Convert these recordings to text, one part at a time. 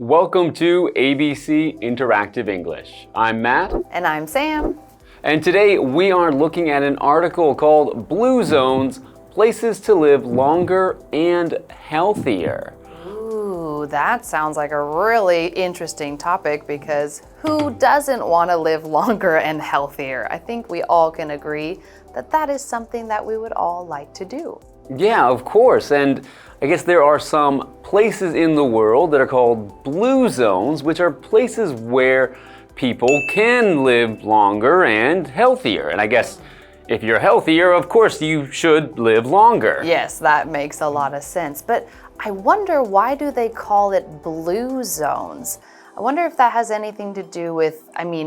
welcome to ABC Interactive English. I'm Matt. And I'm Sam. And today we are looking at an article called Blue Zones, Places to Live Longer and Healthier. Ooh, that sounds like a really interesting topic because who doesn't want to live longer and healthier? I think we all can agree that that is something that we would all like to do. Yeah, of course. And I guess there are some places in the world that are called blue zones, which are places where people can live longer and healthier. And I guess if you're healthier, of course, you should live longer. Yes, that makes a lot of sense. But I wonder, why do they call it blue zones? I wonder if that has anything to do with,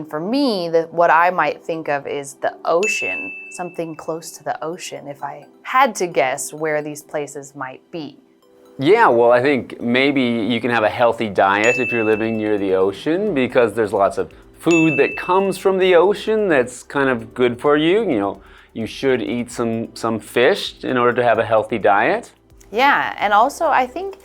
for me, what I might think of is the ocean, something close to the ocean, if I had to guess where these places might be. Yeah, well, I think maybe you can have a healthy diet if you're living near the ocean because there's lots of food that comes from the ocean that's kind of good for you. You know, you should eat some fish in order to have a healthy diet. Yeah, and also I think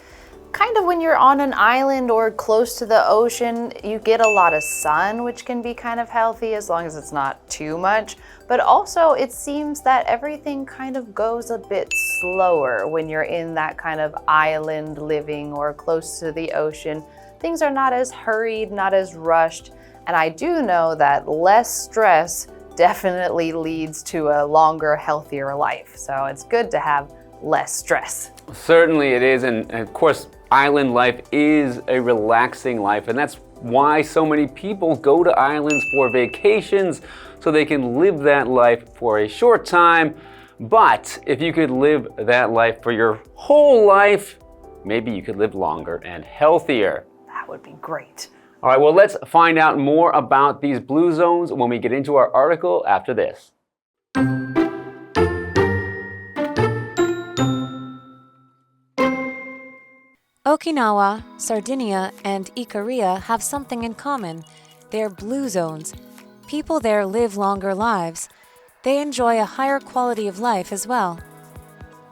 kind of when you're on an island or close to the ocean, you get a lot of sun, which can be kind of healthy as long as it's not too much. But also it seems that everything kind of goes a bit slower when you're in that kind of island living or close to the ocean. Things are not as hurried, not as rushed. And I do know that less stress definitely leads to a longer, healthier life. So it's good to have less stress. Certainly it is, and of course, island life is a relaxing life, and that's why so many people go to islands for vacations, so they can live that life for a short time. But if you could live that life for your whole life, maybe you could live longer and healthier. That would be great. All right, well, let's find out more about these blue zones when we get into our article after this. Okinawa, Sardinia, and Ikaria have something in common. They're blue zones. People there live longer lives. They enjoy a higher quality of life as well.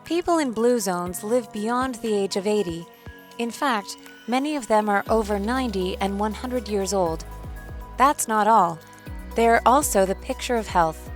People in blue zones live beyond the age of 80. In fact, many of them are over 90 and 100 years old. That's not all. They're also the picture of health.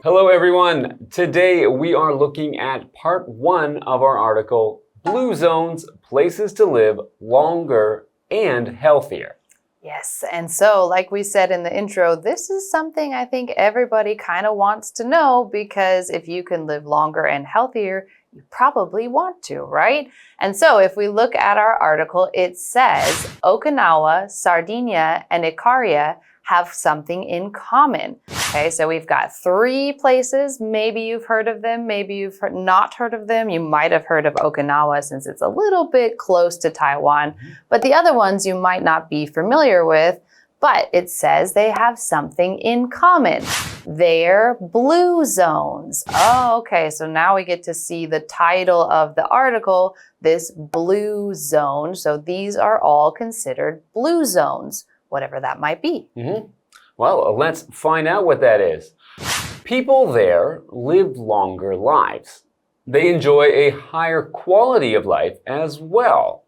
Hello everyone! Today we are looking at part 1 of our article, Blue Zones, Places to Live Longer and Healthier. Yes, and so like we said in the intro, this is something I think everybody kind of wants to know because if you can live longer and healthier, you probably want to, right? And so if we look at our article, it says Okinawa, Sardinia, and Ikaria have something in common. Okay, so we've got 3 places. Maybe you've heard of them, maybe you've not heard of them. You might have heard of Okinawa since it's a little bit close to Taiwan, but the other ones you might not be familiar with, but it says they have something in common. They're blue zones. Oh, okay, so now we get to see the title of the article, this blue zone. So these are all considered blue zones, whatever that might be. Well, let's find out what that is. People there live longer lives. They enjoy a higher quality of life as well.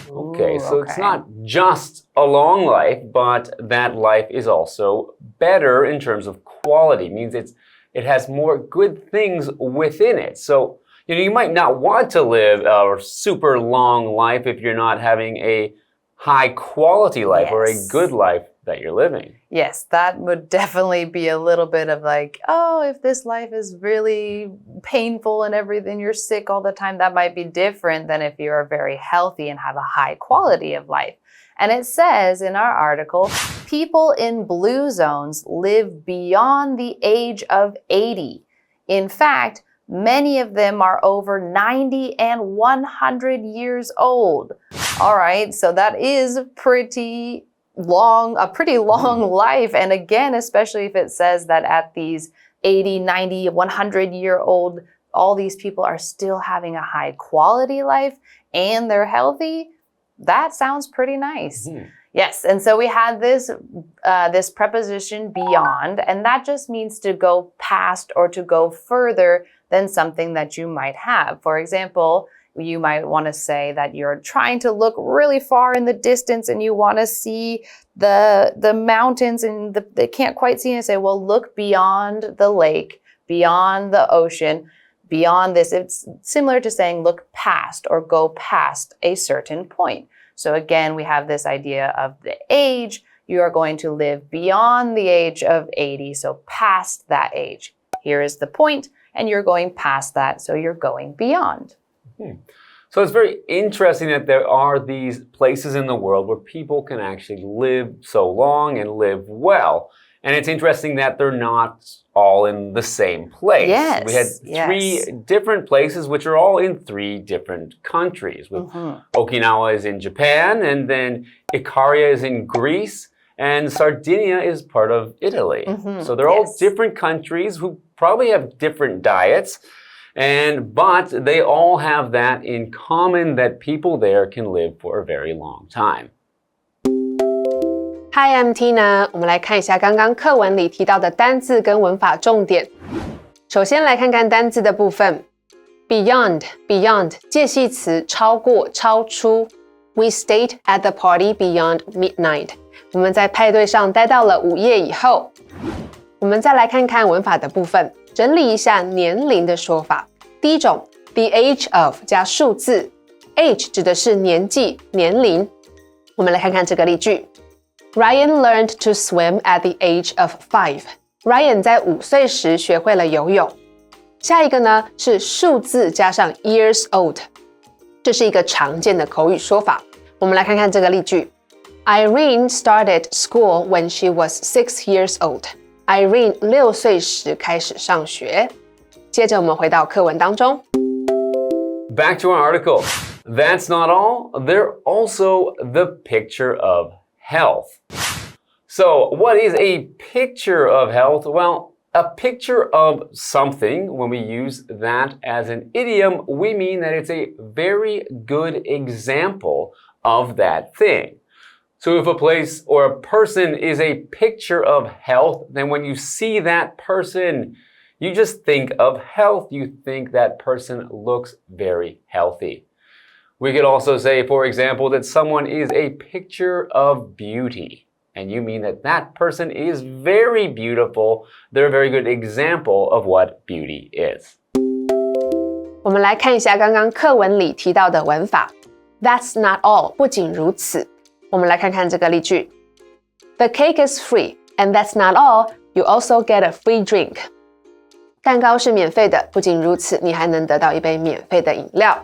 Okay, so it's not just a long life, but that life is also better in terms of quality. It means it has more good things within it. So, you might not want to live a super long life if you're not having a high quality life or a good life that you're living. Yes, that would definitely be a little bit of like, oh, if this life is really painful and everything, you're sick all the time, that might be different than if you are very healthy and have a high quality of life. And it says in our article, people in blue zones live beyond the age of 80. In fact, many of them are over 90 and 100 years old. All right, so that is a pretty long life. And again, especially if it says that at these 80, 90, 100-year-old, all these people are still having a high quality life and they're healthy, that sounds pretty nice. Yes, and so we had this preposition beyond, and that just means to go past or to go further than something that you might have. For example, you might want to say that you're trying to look really far in the distance and you want to see the mountains and they can't quite see, and say, well, look beyond the lake, beyond the ocean, beyond this. It's similar to saying look past or go past a certain point. So again, we have this idea of the age. You are going to live beyond the age of 80, so past that age. Here is the point, and you're going past that, so you're going beyond. So it's very interesting that there are these places in the world where people can actually live so long and live well. And it's interesting that they're not all in the same place. Yes, we had three different places, which are all in three different countries. Okinawa is in Japan, and then Ikaria is in Greece, and Sardinia is part of Italy. So they're all different countries who probably have different diets. But they all have that in common, that people there can live for a very long time. Hi, I'm Tina. 我们来看一下刚刚课文里提到的单字跟文法重点。首先来看看单字的部分。Beyond 介系词，超过、超出。We stayed at the party beyond midnight. 我们在派对上待到了午夜以后。我们再来看看文法的部分。整理一下年龄的说法。第一种 the age of 加数字 age 指的是年纪、年龄。我们来看看这个例句。Ryan learned to swim at the age of 5. Ryan 在5岁时学会了游泳。下一个呢是数字加上 years old， 这是一个常见的口语说法。我们来看看这个例句。Irene started school when she was 6 years old.Irene 6岁时开始上学。接着我们回到课文当中。Back to our article. That's not all. They're also the picture of health. So, what is a picture of health? Well, a picture of something, when we use that as an idiom, we mean that it's a very good example of that thing. So if a place or a person is a picture of health, then when you see that person, you just think of health. You think that person looks very healthy. We could also say, for example, that someone is a picture of beauty. And you mean that that person is very beautiful. They're a very good example of what beauty is. 我们来看一下刚刚课文里提到的文法。That's not all. 不仅如此。我们来看看这个例句。The cake is free, and that's not all. You also get a free drink. 蛋糕是免费的，不仅如此，你还能得到一杯免费的饮料。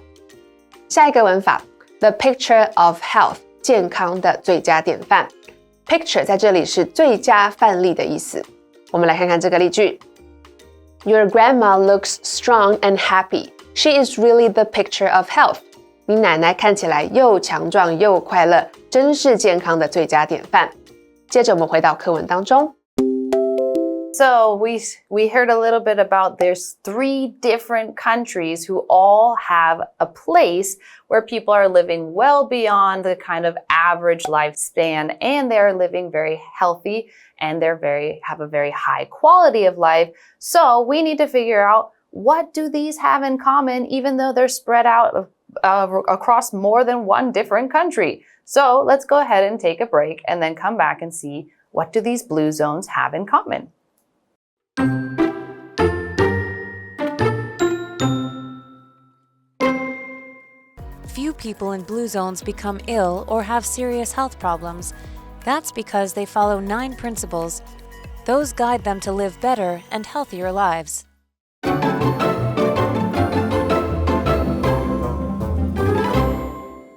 下一个文法 The picture of health 健康的最佳典范 Picture 在这里是最佳范例的意思。我们来看看这个例句 Your grandma looks strong and happy. She is really the picture of health. 你奶奶看起来又强壮又快乐，真是健康的最佳典范。接着我们回到课文当中。So we heard a little bit about there's 3 different countries who all have a place where people are living well beyond the kind of average lifespan, and they're living very healthy, and have a very high quality of life. So we need to figure out, what do these have in common, even though they're spread out across more than one different country? So let's go ahead and take a break and then come back and see, what do these blue zones have in common? Few people in blue zones become ill or have serious health problems. That's because they follow 9 principles. Those guide them to live better and healthier lives.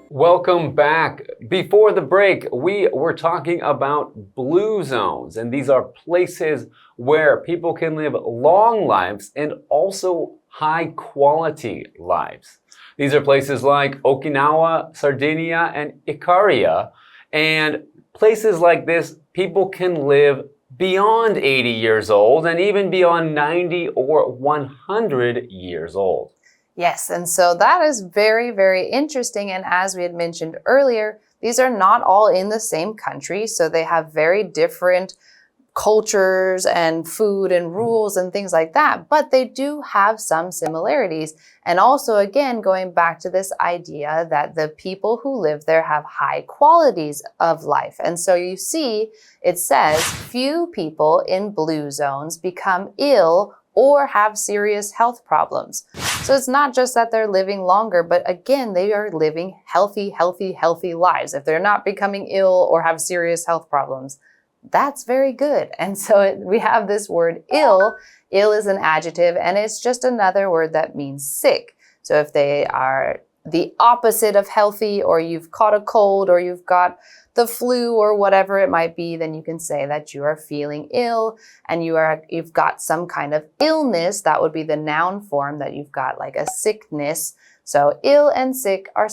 Welcome back. Before the break, we were talking about blue zones, and these are places where people can live long lives and also high quality lives. These are places like Okinawa, Sardinia, and Ikaria. And places like this, people can live beyond 80 years old and even beyond 90 or 100 years old. Yes, and so that is very, very interesting. And as we had mentioned earlier, these are not all in the same country, so they have very different cultures and food and rules and things like that, but they do have some similarities. And also, again, going back to this idea that the people who live there have high qualities of life. And so you see, it says, few people in blue zones become ill or have serious health problems. So it's not just that they're living longer, but again, they are living healthy lives. If they're not becoming ill or have serious health problems, that's very good. And so we have this word ill. Ill is an adjective, and it's just another word that means sick. So if they are the opposite of healthy, or you've caught a cold, or you've got the flu, or whatever it might be, then you can say that you are feeling ill and you've got some kind of illness. That would be the noun form, that you've got like a sickness. So ill and sick are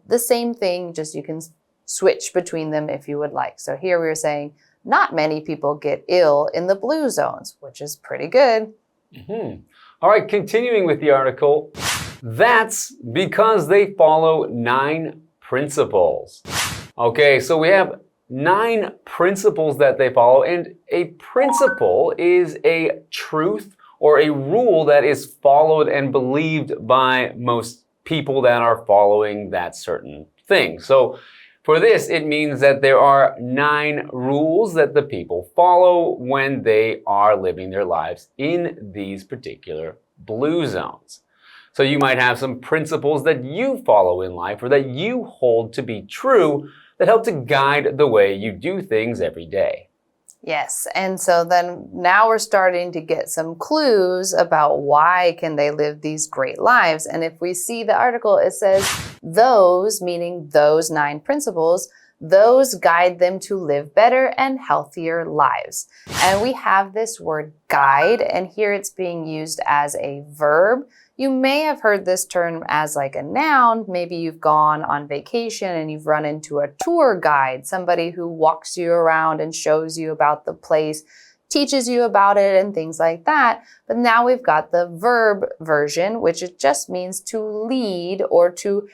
the same thing, just you can switch between them if you would like. So here we were saying not many people get ill in the blue zones, which is pretty good. All right, continuing with the article. That's because they follow 9 principles. Okay, so we have 9 principles that they follow, and a principle is a truth or a rule that is followed and believed by most people that are following that certain thing. So for this, it means that there are 9 rules that the people follow when they are living their lives in these particular blue zones. So you might have some principles that you follow in life or that you hold to be true that help to guide the way you do things every day. Yes, and so then now we're starting to get some clues about why can they live these great lives. And if we see the article, it says those, meaning those 9 principles, those guide them to live better and healthier lives. And we have this word guide, and here it's being used as a verb. You may have heard this term as like a noun. Maybe you've gone on vacation and you've run into a tour guide, somebody who walks you around and shows you about the place, teaches you about it and things like that. But now we've got the verb version, which it just means to lead or to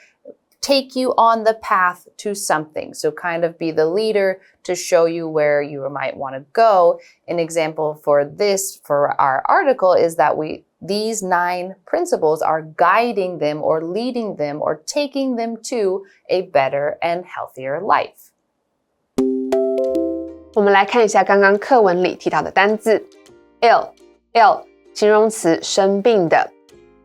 take you on the path to something. So kind of be the leader to show you where you might want to go. An example for this, for our article, is that these 9 principles are guiding them or leading them or taking them to a better and healthier life. 我们来看一下刚刚课文里提到的单字 ill 形容词生病的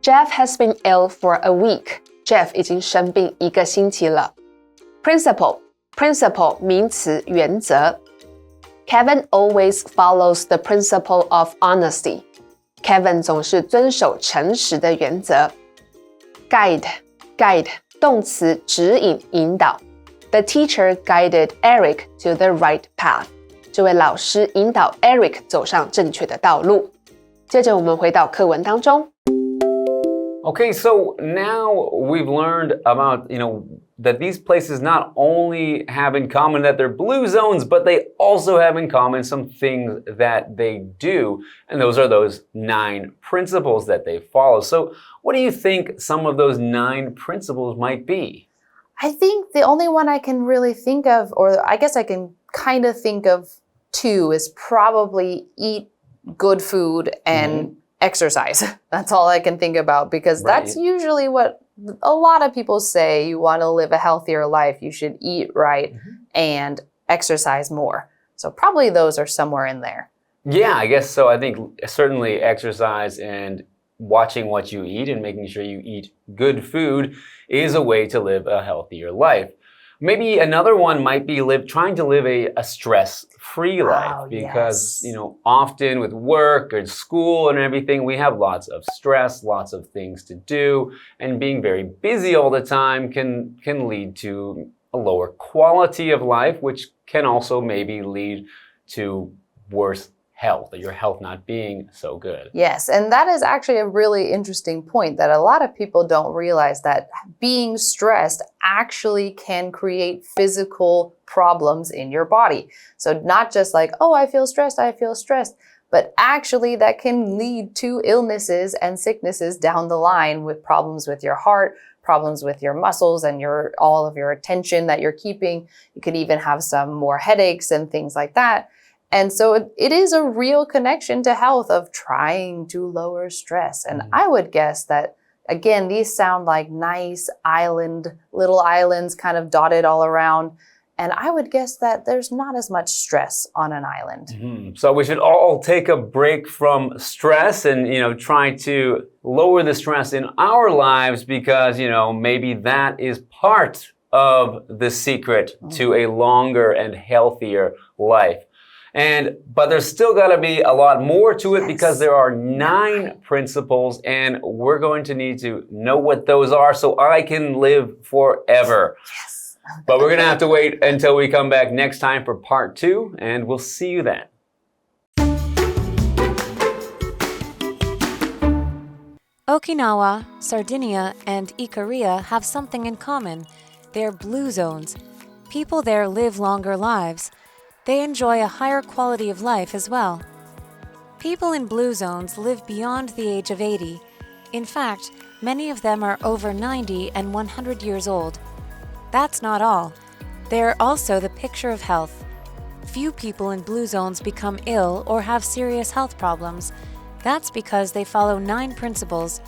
Jeff has been ill for a week. Jeff 已经生病1个星期了。Principle 名词原则 Kevin always follows the principle of honesty. Kevin 总是遵守诚实的原则。Guide 动词指引引导。The teacher guided Eric to the right path. 这位老师引导 Eric 走上正确的道路。接着我们回到课文当中。Okay, so now we've learned about, that these places not only have in common that they're blue zones, but they also have in common some things that they do. And those are those 9 principles that they follow. So what do you think some of those 9 principles might be? I think the only one I can really think of, or I guess I can kind of think of 2, is probably eat good food and exercise. That's all I can think about, because that's usually what a lot of people say. You want to live a healthier life, you should eat right and exercise more. So probably those are somewhere in there. Yeah, I guess so. I think certainly exercise and watching what you eat and making sure you eat good food is a way to live a healthier life. Maybe another one might be trying to live a stress-free life, because, often with work or school and everything, we have lots of stress, lots of things to do, and being very busy all the time can lead to a lower quality of life, which can also maybe lead to worse health, or your health not being so good. Yes, and that is actually a really interesting point, that a lot of people don't realize that being stressed actually can create physical problems in your body. So not just like, oh, I feel stressed, but actually that can lead to illnesses and sicknesses down the line, with problems with your heart, problems with your muscles and all of your attention that you're keeping. You could even have some more headaches and things like that. And so it is a real connection to health of trying to lower stress. And I would guess that, again, these sound like nice little islands kind of dotted all around. And I would guess that there's not as much stress on an island. So we should all take a break from stress and, try to lower the stress in our lives because, maybe that is part of the secret to a longer and healthier life. But there's still got to be a lot more to it because there are 9 principles and we're going to need to know what those are so I can live forever. Yes. But we're going to have to wait until we come back next time for part 2 and we'll see you then. Okinawa, Sardinia, and Ikaria have something in common. They're blue zones. People there live longer lives. They enjoy a higher quality of life as well. People in blue zones live beyond the age of 80. In fact, many of them are over 90 and 100 years old. That's not all. They're also the picture of health. Few people in blue zones become ill or have serious health problems. That's because they follow 9 principles.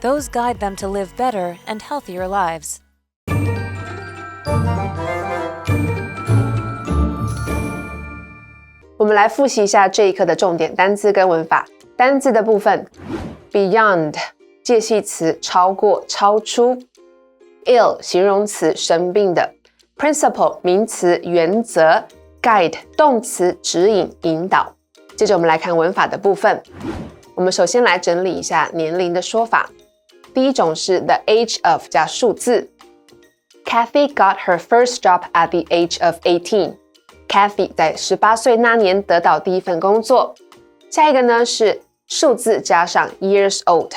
Those guide them to live better and healthier lives. 我们来复习一下这一课的重点单字跟文法。单字的部分 ，beyond 介系词超过、超出 ，ill 形容词生病的 ，principle 名词原则 ，guide 动词指引、引导。接着我们来看文法的部分。我们首先来整理一下年龄的说法。第一种是 the age of 加数字。Kathy got her first job at the age of 18.Kathy 在18岁那年得到第一份工作。下一个呢是数字加上 years old.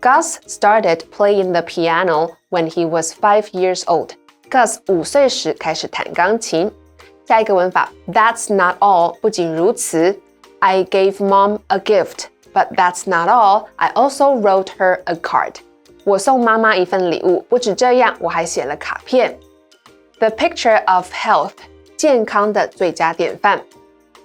Gus started playing the piano when he was 5 years old. Gus 5岁时开始弹钢琴。下一个文法 That's not all 不仅如此 I gave mom a gift, but that's not all. I also wrote her a card. 我送妈妈一份礼物，不止这样，我还写了卡片。The picture of health健康的最佳典范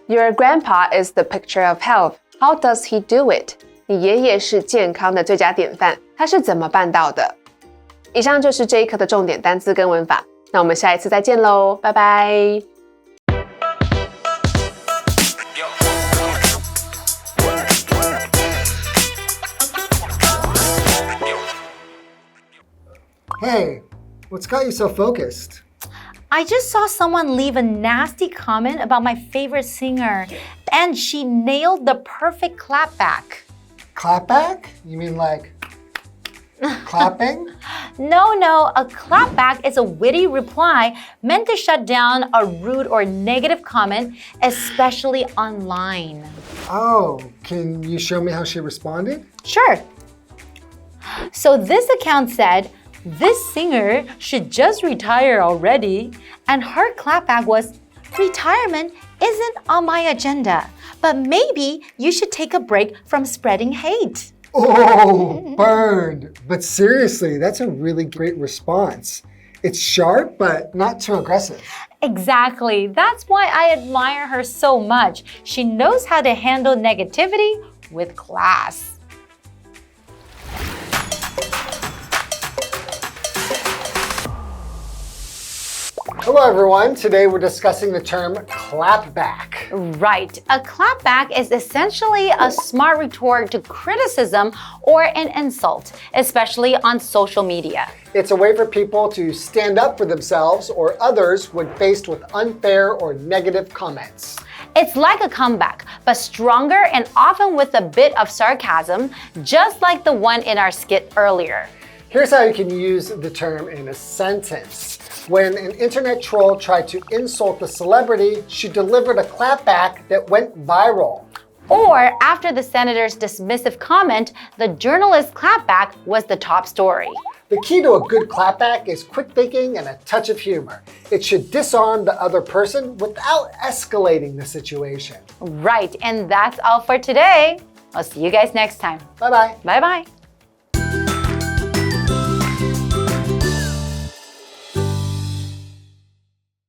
Your grandpa is the picture of health. How does he do it? 你爷爷是健康的最佳典范，他是怎么办到的？以上就是这一课的重点单字跟文法，那我们下一次再见喽，拜拜。Hey, what's got you so focused? I just saw someone leave a nasty comment about my favorite singer, and she nailed the perfect clapback. Clapback? You mean like clapping? No, a clapback is a witty reply meant to shut down a rude or negative comment, especially online. Oh, can you show me how she responded? Sure. So this account said, this singer should just retire already. And her clapback was, retirement isn't on my agenda, but maybe you should take a break from spreading hate. Oh, burned. But seriously, that's a really great response. It's sharp, but not too aggressive. Exactly. That's why I admire her so much. She knows how to handle negativity with class. Hello everyone, today we're discussing the term clapback. Right. A clapback is essentially a smart retort to criticism or an insult, especially on social media. It's a way for people to stand up for themselves or others when faced with unfair or negative comments. It's like a comeback, but stronger and often with a bit of sarcasm, just like the one in our skit earlier. Here's how you can use the term in a sentence. When an internet troll tried to insult a celebrity, she delivered a clapback that went viral. Or after the senator's dismissive comment, the journalist's clapback was the top story. The key to a good clapback is quick thinking and a touch of humor. It should disarm the other person without escalating the situation. Right, and that's all for today. I'll see you guys next time. Bye-bye. Bye-bye.